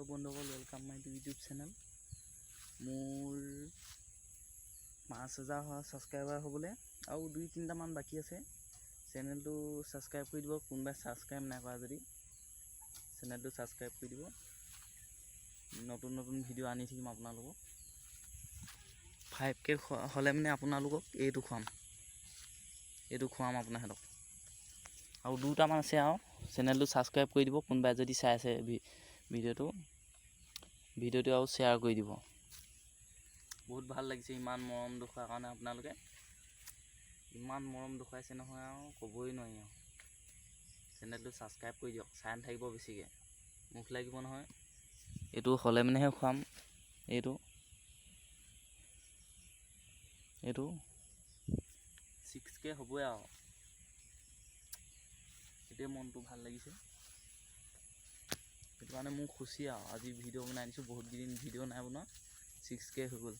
Hello बंधुসকল, welcome my YouTube channel. मोर 5000 subscriber होबले और 2-3 मान बाकी আছে। चैनल तो सबस्क्राइब कर দিব। कोनबाय सबस्क्राइब ना কৰা যদি चैनल तो सबस्क्राइब कर দিব। नतुन नतुन भिडिओ आनी থাকিম আপোনালোকক। 5K হলে মানে আপোনালোকক এইটো খুৱাম আপোনালোকক। और 2টা মান আছে আৰু चैनल तो सबस्क्राइब कर দিব। कोनबाय যদি চাই আছে ভিডিওটো আৰু শ্বেয়াৰ কৰি দিব। বহুত ভাল লাগিছে ইমান মৰম দেখুৱাৰ কাৰণে আপোনালোকে। ইমান মৰম দেখুৱাইছে নহয় আৰু ক'বই নোৱাৰি আৰু। চেনেলটো ছাবস্ক্ৰাইব কৰি দিয়ক, চাই নাথাকিব বেছিকৈ, মুখ লাগিব নহয়। এইটো হ'লে মানেহে খুৱাম। এইটো 6K হ'বই আৰু। এতিয়া মনটো ভাল লাগিছে, সেইটো কাৰণে মোৰ খুচি আৰু। আজি ভিডিঅ' বনাই দিছোঁ, বহুত দিন ভিডিঅ' নাই বনোৱা। 6K হৈ গ'ল।